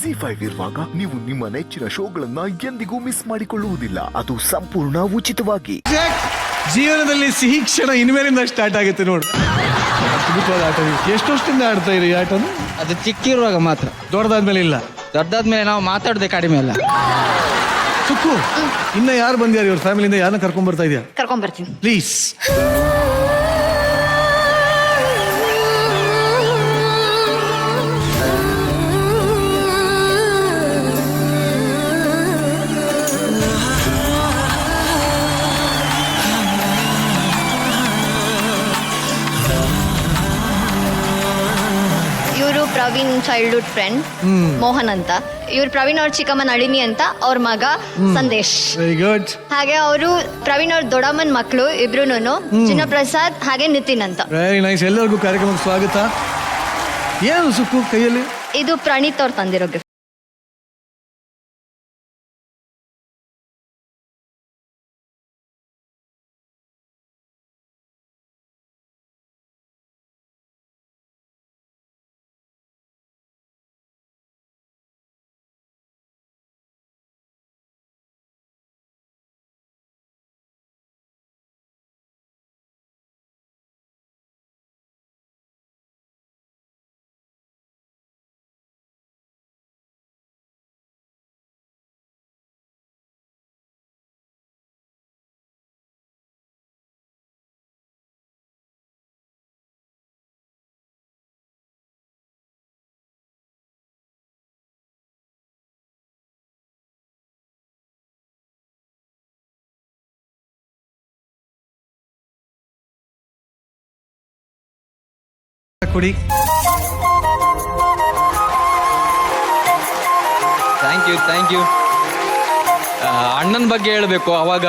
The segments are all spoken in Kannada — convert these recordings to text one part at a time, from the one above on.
ZEE5 ಇರುವಾಗ ನೀವು ನಿಮ್ಮ ನೆಚ್ಚಿನ ಶೋಗಳನ್ನ ಎಂದಿಗೂ ಮಿಸ್ ಮಾಡಿಕೊಳ್ಳುವುದಿಲ್ಲ. ಅದು ಸಂಪೂರ್ಣ ಉಚಿತವಾಗಿ. ಜೀವನದಲ್ಲಿ ಸಿಹಿ ಕ್ಷಣ ಇನ್ಮೇಲಿಂದ ಸ್ಟಾರ್ಟ್ ಆಗುತ್ತೆ ನೋಡು. ಅದ್ಭುತವಾದ ಆಟ. ಎಷ್ಟು ವರ್ಷದಿಂದ ಆಡ್ತಾ ಇರಿ ಆಟನ? ಅದು ಚಿಕ್ಕಿರುವಾಗ ಮಾತ್ರ, ದೊಡ್ಡದಾದ್ಮೇಲೆ ಇಲ್ಲ. ದೊಡ್ಡದಾದ್ಮೇಲೆ ನಾವು ಮಾತಾಡೋದೇ ಕಡಿಮೆ ಅಲ್ಲ. ಸುಕ್ಕು, ಇನ್ನ ಯಾರು ಬಂದ್ಯಾರ ಇವ್ರ ಫ್ಯಾಮಿಲಿಯಿಂದ? ಯಾರನ್ನ ಕರ್ಕೊಂಡ್ ಬರ್ತಾ ಇದೆಯಾ? ಕರ್ಕೊಂಡ್ ಬರ್ತೀನಿ ಪ್ಲೀಸ್. ಇವರು ಪ್ರವೀಣ್ ಚೈಲ್ಡ್ಹುಡ್ ಫ್ರೆಂಡ್ ಮೋಹನ್ ಅಂತ. ಇವ್ರು ಪ್ರವೀಣ್ ಅವ್ರ ಚಿಕ್ಕಮ್ಮನ ಅಳಿನಿ ಅಂತ, ಅವ್ರ ಮಗ ಸಂದೇಶ್. Very good. ಹಾಗೆ ಅವರು ಪ್ರವೀಣ್ ಅವ್ರ ದೊಡ್ಡಮ್ಮನ ಮಕ್ಕಳು ಇಬ್ರು, ಚಿನ್ನಪ್ರಸಾದ್ ಹಾಗೆ ನಿತಿನ್ ಅಂತ. Very nice. ಎಲ್ಲರಿಗೂ ಕಾರ್ಯಕ್ರಮಕ್ಕೆ ಸ್ವಾಗತ. ಏನು ಸುಕ್ಕು ಕೈಯಲ್ಲಿ? ಇದು ಪ್ರಣೀತ್ ಅವ್ರು ತಂದಿರೋ ಗಿಫ್ಟ್. ಕೊಡಿ. Thank you. ಅಣ್ಣನ ಬಗ್ಗೆ ಹೇಳ್ಬೇಕು. ಅವಾಗ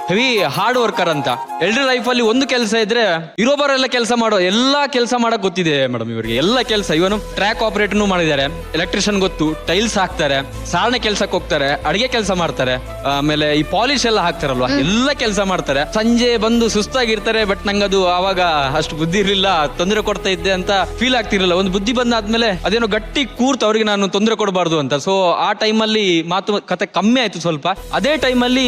ಹೆವಿ ಹಾರ್ಡ್ ವರ್ಕರ್ ಅಂತ. ಎಲ್ರ ಲೈಫಲ್ಲಿ ಒಂದು ಕೆಲಸ ಇದ್ರೆ ಇರೋಬರೆಲ್ಲ ಕೆಲಸ ಮಾಡೋ, ಎಲ್ಲಾ ಕೆಲಸ ಮಾಡಕ್ ಗೊತ್ತಿದೆ ಮೇಡಮ್ ಇವರಿಗೆ. ಎಲ್ಲ ಕೆಲಸ, ಇವನು ಟ್ರ್ಯಾಕ್ ಆಪರೇಟರ್ನು ಮಾಡಿದ್ದಾರೆ, ಎಲೆಕ್ಟ್ರಿಷಿಯನ್ ಗೊತ್ತು, ಟೈಲ್ಸ್ ಹಾಕ್ತಾರೆ, ಸಾರಣೆ ಕೆಲ್ಸಕ್ಕೆ ಹೋಗ್ತಾರೆ, ಅಡಿಗೆ ಕೆಲಸ ಮಾಡ್ತಾರೆ, ಆಮೇಲೆ ಈ ಪಾಲಿಶ್ ಎಲ್ಲ ಹಾಕ್ತಾರಲ್ವಾ, ಎಲ್ಲ ಕೆಲಸ ಮಾಡ್ತಾರೆ. ಸಂಜೆ ಬಂದು ಸುಸ್ತಾಗಿರ್ತಾರೆ. ಬಟ್ ನಂಗದು ಆವಾಗ ಅಷ್ಟು ಬುದ್ಧಿ ಇರ್ಲಿಲ್ಲ, ತೊಂದರೆ ಕೊಡ್ತಾ ಇದ್ದೆ ಅಂತ ಫೀಲ್ ಆಗ್ತಿರ್ಲಿಲ್ಲ. ಒಂದು ಬುದ್ಧಿ ಬಂದಾದ್ಮೇಲೆ ಅದೇನೋ ಗಟ್ಟಿ ಕೂರ್ತು ಅವ್ರಿಗೆ ನಾನು ತೊಂದರೆ ಕೊಡಬಾರ್ದು ಅಂತ. ಸೊ ಆ ಟೈಮಲ್ಲಿ ಮಾತುಕತೆ ಕಮ್ಮಿ ಆಯ್ತು ಸ್ವಲ್ಪ. ಅದೇ ಟೈಮಲ್ಲಿ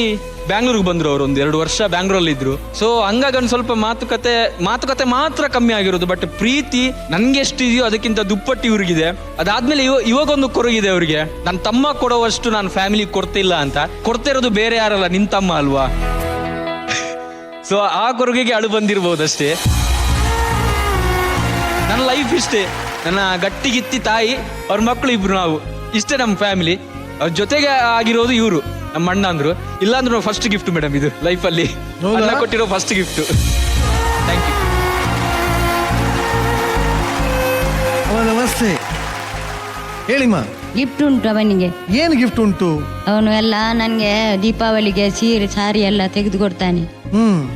ಬ್ಯಾಂಗ್ಳೂರ್ಗೆ ಬಂದ್ರು ಅವರು. ಒಂದು 2 ವರ್ಷ ಬ್ಯಾಂಗ್ಳೂರಲ್ಲಿ ಇದ್ರು. ಸೊ ಹಂಗಾಗಿ ಒಂದು ಸ್ವಲ್ಪ ಮಾತುಕತೆ ಮಾತ್ರ ಕಮ್ಮಿ ಆಗಿರೋದು. ಬಟ್ ಪ್ರೀತಿ ನನ್ಗೆ ಎಷ್ಟಿದೆಯೋ ಅದಕ್ಕಿಂತ ದುಪ್ಪಟ್ಟು ಇವ್ರಿಗಿದೆ. ಅದಾದ್ಮೇಲೆ ಇವಾಗೊಂದು ಕೊರಗಿದೆ ಅವ್ರಿಗೆ. ನನ್ನ ತಮ್ಮ ಕೊಡೋವಷ್ಟು ನಾನು ಫ್ಯಾಮಿಲಿ ಕೊಡ್ತಿಲ್ಲ ಅಂತ. ಕೊಡ್ತಾ ಇರೋದು ಬೇರೆ ಯಾರಲ್ಲ, ನಿನ್ ತಮ್ಮ ಅಲ್ವಾ. ಸೊ ಆ ಕೊರಗಿಗೆ ಅಳು ಬಂದಿರ್ಬೋದಷ್ಟೇ. ನನ್ನ ಲೈಫ್ ಇಷ್ಟೇ. ನನ್ನ ಗಟ್ಟಿಗಿತ್ತಿ ತಾಯಿ, ಅವ್ರ ಮಕ್ಕಳು ಇಬ್ರು, ನಾವು ಇಷ್ಟೇ ನಮ್ಮ ಫ್ಯಾಮಿಲಿ. ಅವ್ರ ಜೊತೆಗೆ ಆಗಿರೋದು ಇವರು ನಮ್ಮ ಅಣ್ಣ ಅಂದ್ರು. ಇಲ್ಲಾಂದ್ರೂ ಫಸ್ಟ್ ಗಿಫ್ಟ್ ಮೇಡಮ್ ಇದು ಲೈಫಲ್ಲಿ ಅಣ್ಣ ಕೊಟ್ಟಿರೋ ಫಸ್ಟ್ ಗಿಫ್ಟ್. Thank you. ನಮಸ್ತೆ. ಹೇಳಿಮ್ಮ, ಗಿಫ್ಟ್ ಉಂಟು ಅವನಿಗೆ. ಏನು ಗಿಫ್ಟ್ ಉಂಟು? ಅವನು ಎಲ್ಲ ನನಗೆ ದೀಪಾವಳಿಗೆ ಸೀರೆ ಸಾರಿ ಎಲ್ಲ ತೆಗೆದು ಕೊಡ್ತಾನೆ.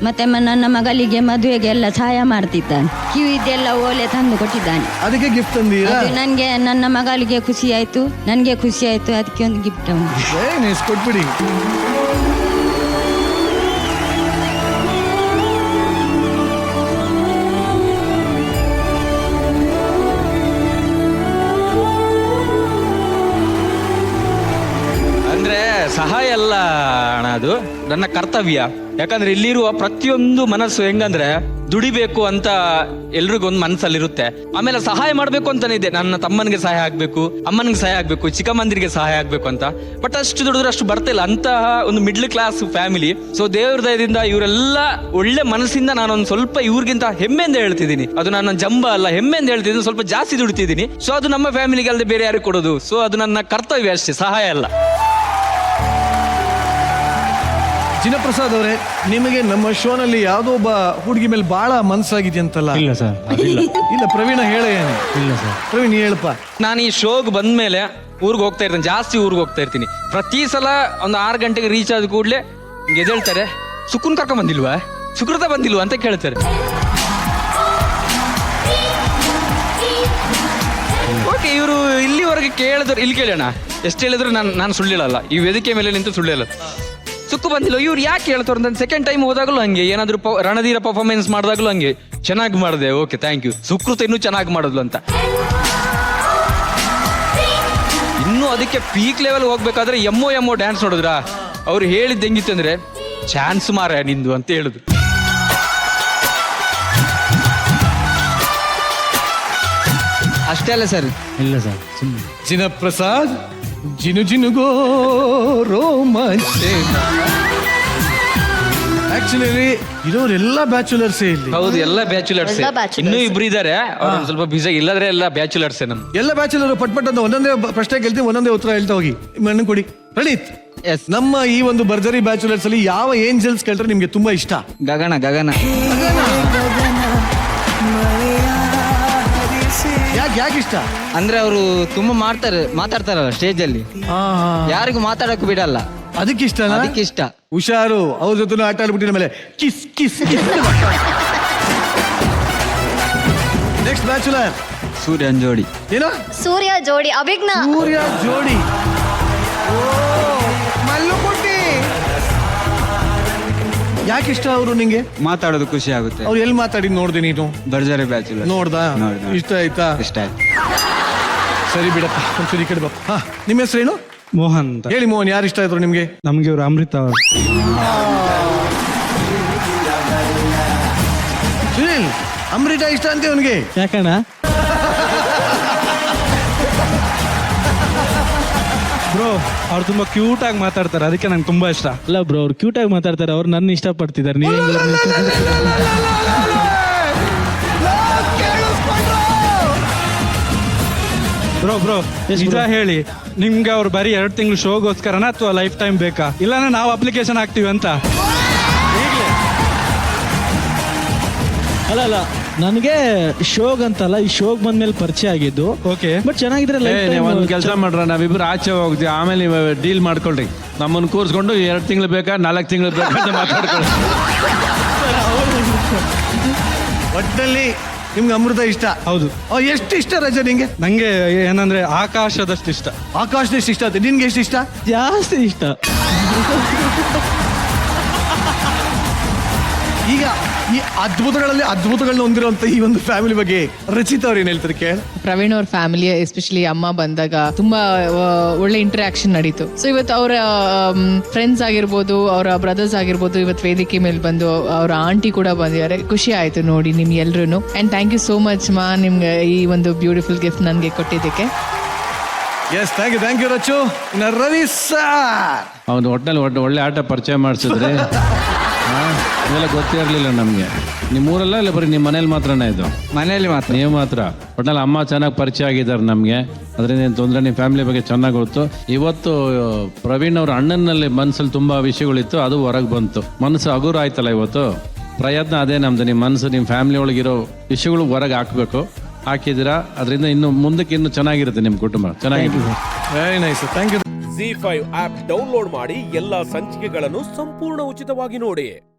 ಮತ್ತೆ ನನ್ನ ಮಗಳಿಗೆ ಮದುವೆಗೆ ಎಲ್ಲ ಸಹಾಯ ಮಾಡ್ತಿದ್ದಾನೆ. ಕಿವಿದೆಲ್ಲ ಓಲೆ ತಂದು ಕೊಟ್ಟಿದ್ದಾನೆ. ಅದಕ್ಕೆ ಗಿಫ್ಟ್ ತಂದೀರಾ? ನನಗೆ ನನ್ನ ಮಗಳಿಗೆ ಖುಷಿ ಆಯ್ತು, ನನಗೆ ಖುಷಿ ಆಯ್ತು. ಅದಕ್ಕೆ ಒಂದು ಗಿಫ್ಟ್ ಅವನು ಕೊಟ್ಬಿಡಿ. ಸಹಾಯ ಅಲ್ಲ ಅಣ್ಣ, ಅದು ನನ್ನ ಕರ್ತವ್ಯ. ಯಾಕಂದ್ರೆ ಇಲ್ಲಿರುವ ಪ್ರತಿಯೊಂದು ಮನಸ್ಸು ಹೆಂಗಂದ್ರೆ ದುಡಿಬೇಕು ಅಂತ ಎಲ್ರಿಗೊಂದು ಮನಸ್ಸಲ್ಲಿರುತ್ತೆ. ಆಮೇಲೆ ಸಹಾಯ ಮಾಡ್ಬೇಕು ಅಂತಾನೆ ಇದೆ. ನನ್ನ ತಮ್ಮನಿಗೆ ಸಹಾಯ ಆಗ್ಬೇಕು, ಅಮ್ಮನಿಗೆ ಸಹಾಯ ಆಗ್ಬೇಕು, ಚಿಕ್ಕಮ್ಮಂದಿರಿಗೆ ಸಹಾಯ ಆಗ್ಬೇಕು ಅಂತ. ಬಟ್ ಅಷ್ಟು ದುಡಿದ್ರೆ ಅಷ್ಟು ಬರ್ತಿಲ್ಲ. ಅಂತಹ ಒಂದು ಮಿಡ್ಲ್ ಕ್ಲಾಸ್ ಫ್ಯಾಮಿಲಿ. ಸೊ ದೇವ್ರ ದಯದಿಂದ ಇವರೆಲ್ಲ ಒಳ್ಳೆ ಮನಸ್ಸಿಂದ ನಾನೊಂದು ಸ್ವಲ್ಪ ಇವ್ರಿಗಿಂತ ಹೆಮ್ಮೆಯಿಂದ ಹೇಳ್ತಿದ್ದೀನಿ. ಅದು ನನ್ನ ಜಂಬ ಅಲ್ಲ, ಹೆಮ್ಮೆಯಿಂದ ಹೇಳ್ತಿದ್ದೀನಿ. ಸ್ವಲ್ಪ ಜಾಸ್ತಿ ದುಡಿತಿದ್ದೀನಿ. ಸೊ ಅದು ನಮ್ಮ ಫ್ಯಾಮಿಲಿಗೆ ಅಲ್ಲದೆ ಬೇರೆ ಯಾರಿಗೆ ಕೊಡೋದು. ಸೊ ಅದು ನನ್ನ ಕರ್ತವ್ಯ ಅಷ್ಟೇ, ಸಹಾಯ ಅಲ್ಲ. ಚಿನ್ನಪ್ರಸಾದ್ ಅವರೇ, ನಿಮಗೆ ನಮ್ಮ ಶೋನಲ್ಲಿ ಯಾವುದೋ ಒಬ್ಬ ಹುಡುಗಿ ಮೇಲೆ ಬಹಳ ಮನಸ್ಸಾಗಿದೆಯಂತಲ್ಲ? ಇಲ್ಲ ಸರ್, ಇಲ್ಲ. ಪ್ರವೀಣ ಹೇಳ. ಏನು? ಇಲ್ಲ ಸರ್. ಪ್ರವೀಣ್ ಹೇಳಪ್ಪ. ನಾನು ಈ ಶೋಗೆ ಬಂದ್ಮೇಲೆ ಊರಿಗೆ ಹೋಗ್ತಾ ಇರ್ತೀನಿ, ಜಾಸ್ತಿ ಊರಿಗೆ ಹೋಗ್ತಾ ಇರ್ತೀನಿ. ಪ್ರತಿ ಸಲ ಒಂದು 6 ಗಂಟೆಗೆ ರೀಚ್ ಆದ ಕೂಡಲೇ ಎದ್ದೇಳ್ತಾರೆ, ಸುಕುನ್ ಕರ್ಕೊಂಡ್ ಬಂದಿಲ್ವಾ, ಸುಕೃತ ಬಂದಿಲ್ವಾ ಅಂತ ಕೇಳ್ತಾರೆ. ಓಕೆ, ಇವರು ಇಲ್ಲಿವರೆಗೆ ಕೇಳಿದ್ರು. ಇಲ್ಲಿ ಕೇಳೋಣ, ಎಷ್ಟು ಹೇಳಿದ್ರು ನಾನು ಸುಳ್ಳಿಲ್ಲ. ಈ ವೇದಿಕೆ ಮೇಲೆ ನಿಂತು ಸುಳ್ಳಿಲ್ಲ. ಸುಕ್ಕು ಬಂದಿಲ್ಲ, ಇವ್ರು ಯಾಕೆ ಹೇಳ್ತಾರೆ ಅಂತ. ಸೆಕೆಂಡ್ ಟೈಮ್ ಹೋದಾಗಲೂ ಹಂಗೆ, ಏನಾದ್ರು ರಣಧೀರ ಪರ್ಫಾರ್ಮೆನ್ಸ್ ಮಾಡಿದಾಗಲೂ ಹಂಗೆ, ಚೆನ್ನಾಗಿ ಮಾಡಿದೆ, ಓಕೆ ಥ್ಯಾಂಕ್ ಯು, ಸುಕೃತ ಇನ್ನೂ ಚೆನ್ನಾಗಿ ಮಾಡಿದ್ಲು ಅಂತ. ಇನ್ನೂ ಅದಕ್ಕೆ ಪೀಕ್ ಲೆವೆಲ್ ಹೋಗ್ಬೇಕಾದ್ರೆ ಎಮ್ಮೋ ಡ್ಯಾನ್ಸ್ ನೋಡಿದ್ರ ಅವ್ರು ಹೇಳಿದ್ದು ಹೆಂಗಿತ್ತು ಅಂದ್ರೆ ಚಾನ್ಸ್ ಮಾರ ನಿಂದು ಅಂತ ಹೇಳಿದ್ರು. ಅಷ್ಟೇ ಅಲ್ಲ ಸರ್. ಇಲ್ಲ ಸರ್ ಸುಮ್ಮನೆ ಜಿನಪ್ರಸಾದ್ ಜಿನುಗೋ ರೋಮಾಂಚೆ. ಆಕ್ಚುಲಿ ಇರೋರೆಲ್ಲ ಬ್ಯಾಚುಲರ್ಸೇ ಇಲ್ಲಿ. ಹೌದು, ಎಲ್ಲ ಬ್ಯಾಚುಲರ್ಸ್. ಎಲ್ಲ bachelors. ಇನ್ನೂ ಇಬ್ರು ಇದಾರೆ, ಅವ್ರು ಸ್ವಲ್ಪ ಬಿಸಿ. ಇಲ್ಲದ್ರೆ ಎಲ್ಲ ಬ್ಯಾಚುಲರ್ಸ್ ನಮ್. ಎಲ್ಲ ಬ್ಯಾಚುಲರ್ ಪಟ್ ಅಂತ ಒಂದೊಂದೇ ಪ್ರಶ್ನೆ ಕೇಳ್ತೀವಿ, ಒಂದೊಂದೇ ಉತ್ತರ ಹೇಳ್ತಾ ಹೋಗಿ. ಮಣ್ಣು ಕೊಡಿ. ಪ್ರಣೀತ್, Yes. ನಮ್ಮ ಈ ಒಂದು ಭರ್ಜರಿ ಬ್ಯಾಚುಲರ್ಸ್ ಅಲ್ಲಿ ಯಾವ ಏಂಜಲ್ಸ್ ಕೇಳ್ರೆ ನಿಮ್ಗೆ ತುಂಬಾ ಇಷ್ಟ? ಗಗನ ಗಗನ. ಯಾಕೆ ಇಷ್ಟ? ಅಂದ್ರೆ ಅವರು ತುಂಬಾ ಮಾತಾಡ್ತಾರಲ್ಲ ಸ್ಟೇಜ್ ಅಲ್ಲಿ, ಯಾರಿಗೂ ಮಾತಾಡಕ್ ಬಿಡಲ್ಲ, ಅದಕ್ಕೆ ಇಷ್ಟ. ಅದಕ್ಕೆ ಇಷ್ಟ. ಹುಷಾರು, ಅವ್ರ ಜೊತೆ ಆಟ ಆಡ್ಬಿಟ್ಟಿನ ಮೇಲೆ ಕಿಸ್ ಕಿಸ್. ನೆಕ್ಸ್ಟ್ ಬ್ಯಾಚುಲರ್ ಸೂರ್ಯನ್ ಜೋಡಿ. ಏನೋ ಸೂರ್ಯ ಜೋಡಿ ಅಭಿಜ್ಞ. ಸೂರ್ಯ ಜೋಡಿ. ಮಲ್ಲುಕುಟ್ಟಿ, ಯಾಕೆ ಇಷ್ಟ ಅವರು ನಿಂಗೆ? ಮಾತಾಡೋದು ಖುಷಿ ಆಗುತ್ತೆ. ಅವ್ರು ಎಲ್ಲಿ ಮಾತಾಡಿ ನೋಡ್ದೆ ನೀನು? ಭರ್ಜರಿ ಬ್ಯಾಚುಲರ್. ನೋಡ್ದಾ? ನೋಡ್ದೆ. ಇಷ್ಟ ಆಯ್ತಾ? ಇಷ್ಟ ಆಯ್ತು. ಸರಿ ಬಿಡಪ್ಪ, ಒಂಚೂರು ಈ ಕಡೆ ಬಾ. ಹಾ, ನಿಮ್ಮ ಹೆಸರೇನು? ಮೋಹನ್ ಅಂತ. ಹೇಳಿ ಮೋಹನ್, ಯಾರು ಇಷ್ಟ ಆಯ್ತು ನಿಮ್ಗೆ? ನಮ್ಗೆ ಇವ್ರು ಅಮೃತ ಅವರು. ಸುನಿಲ್, ಅಮೃತ ಇಷ್ಟ ಅಂತ ಅವನಿಗೆ? ಯಾಕಣ್ಣ? ಬ್ರೋ ಅವ್ರು ತುಂಬಾ ಕ್ಯೂಟ್ ಆಗಿ ಮಾತಾಡ್ತಾರೆ, ಅದಕ್ಕೆ ನಂಗೆ ತುಂಬಾ ಇಷ್ಟ. ಅಲ್ಲ ಬ್ರೋ, ಅವ್ರು ಕ್ಯೂಟ್ ಆಗಿ ಮಾತಾಡ್ತಾರೆ, ಅವ್ರು ನನ್ನ ಇಷ್ಟಪಡ್ತಿದ್ದಾರೆ. ನೀವು ಬ್ರೋ ನಿಜ ಹೇಳಿ, ನಿಮ್ಗೆ ಅವ್ರು ಬರೀ 2 ತಿಂಗಳು ಶೋಗೋಸ್ಕರನ ಅಥವಾ ಲೈಫ್ ಟೈಮ್ ಬೇಕಾ? ಇಲ್ಲಾಂದ್ರೆ ನಾವು ಅಪ್ಲಿಕೇಶನ್ ಹಾಕ್ತೀವಿ ಅಂತ. ಅಲ್ಲ ನನಗೆ ಶೋಗ್ ಅಂತಲ್ಲ, ಈ ಶೋಗ್ ಬಂದ್ಮೇಲೆ ಪರಿಚಯ ಆಗಿದ್ದು. ಓಕೆ, ಬಟ್ ಚೆನ್ನಾಗಿದ್ರೆ ಒಂದ್ ಕೆಲಸ ಮಾಡ್ರ, ನಾವಿಬ್ರು ಆಚೆ ಹೋಗ್ತೀವಿ, ಆಮೇಲೆ ನೀವು ಡೀಲ್ ಮಾಡ್ಕೊಳ್ರಿ. ನಮ್ಮನ್ನು ಕೂರಿಸ್ಕೊಂಡು 2 ತಿಂಗಳು ಬೇಕಾ 4 ತಿಂಗಳು ಬೇಕಾ ಅಂತ ಮಾತಾಡ್ಕೊಳ್ಳಿ. ಒಟ್ಟಲ್ಲಿ ನಿಮ್ಗೆ ಅಮೃತ ಇಷ್ಟ? ಹೌದು. ಎಷ್ಟು ಇಷ್ಟ ರಜಾ ನಿಂಗೆ? ನಂಗೆ ಏನಂದ್ರೆ ಆಕಾಶದಷ್ಟು ಇಷ್ಟ. ಆಕಾಶದಷ್ಟು ಇಷ್ಟ ಆಯ್ತು. ನಿನ್ಗೆ ಎಷ್ಟು ಇಷ್ಟ? ಜಾಸ್ತಿ ಇಷ್ಟ. ಈಗ ಈ ಅದ್ಭುತಗಳನ್ನ ಹೊಂದಿರುವಂತ ಈ ಒಂದು ಫ್ಯಾಮಿಲಿ ಬಗ್ಗೆ ರಚಿತಾ ಅವ್ರು ಏನ್ ಹೇಳ್ತಾರೆ ಕೇಳ? ಪ್ರವೀಣ್ ಅವ್ರ ಫ್ಯಾಮಿಲಿ ಎಸ್ಪೆಷಲಿ ಅಮ್ಮ ಬಂದಾಗ ತುಂಬಾ ಒಳ್ಳೆ ಇಂಟರಾಕ್ಷನ್ ನಡೀತು. ಸೊ ಇವತ್ತು ಅವರ ಫ್ರೆಂಡ್ಸ್ ಆಗಿರ್ಬೋದು, ಅವರ ಬ್ರದರ್ಸ್ ಆಗಿರ್ಬೋದು, ಇವತ್ತು ವೇದಿಕೆ ಮೇಲೆ ಬಂದು ಅವರ ಆಂಟಿ ಕೂಡ ಬಂದಿದ್ದಾರೆ. ಖುಷಿ ಆಯ್ತು ನೋಡಿ ನಿಮ್ಗೆ ಎಲ್ರು. And thank you so much ಮಾ, ನಿಮ್ಗೆ ಈ ಒಂದು ಬ್ಯೂಟಿಫುಲ್ ಗಿಫ್ಟ್ ನನಗೆ ಕೊಟ್ಟಿದ್ದಕ್ಕೆ. Yes, thank you Rachu. ಇನ್ನು ರವಿ ಸರ್, ಅವ್ನು ಒಟ್ಟಿನಲ್ಲಿ ಒಳ್ಳೆ ಆಟ ಪರಿಚಯ ಮಾಡಿಸಿದ್ರೆ ಇದೆಲ್ಲ ಗೊತ್ತೇ ಇರಲಿಲ್ಲ ನಮಗೆ. ನಿಮ್ಮೂರಲ್ಲ ಇಲ್ಲ ಬರೀ ನಿಮ್ಮ ಮನೇಲಿ ಮಾತ್ರನೇ ಇದು? ಮನೆಯಲ್ಲಿ ಮಾತ್ರ. ನೀವು ಮಾತ್ರ. ಒಟ್ಟಿನಲ್ಲಿ ಅಮ್ಮ ಚೆನ್ನಾಗಿ ಪರಿಚಯ ಆಗಿದ್ದಾರೆ ನಮಗೆ, ಅದರಿಂದ ಏನು ತೊಂದರೆ. ನಿಮ್ಮ ಫ್ಯಾಮಿಲಿ ಬಗ್ಗೆ ಚೆನ್ನಾಗಿ ಗೊತ್ತು. ಇವತ್ತು ಪ್ರವೀಣ್ ಅವ್ರ ಅಣ್ಣನಲ್ಲಿ ಮನಸ್ಸಲ್ಲಿ ತುಂಬ ವಿಷಯಗಳಿತ್ತು, ಅದು ಹೊರಗೆ ಬಂತು. ಮನಸ್ಸು ಹಗುರ ಆಯ್ತಲ್ಲ ಇವತ್ತು. ಪ್ರಯತ್ನ ಅದೇ ನಮ್ದು. ನಿಮ್ಮ ಮನಸ್ಸು, ನಿಮ್ಮ ಫ್ಯಾಮಿಲಿ ಒಳಗಿರೋ ವಿಷಯಗಳು ಹೊರಗೆ ಹಾಕಬೇಕು. ಹಾಕಿದ್ದೀರಾ, ಅದರಿಂದ ಇನ್ನು ಮುಂದಕ್ಕೆ ಇನ್ನೂ ಚೆನ್ನಾಗಿರುತ್ತೆ ನಿಮ್ಮ ಕುಟುಂಬ. ಚೆನ್ನಾಗಿದೆ. Very nice, thank you. ZEE5 app download ಮಾಡಿ ಎಲ್ಲಾ ಸಂಚಿಕೆಗಳನ್ನು ಸಂಪೂರ್ಣ ಉಚಿತವಾಗಿ ನೋಡಿ.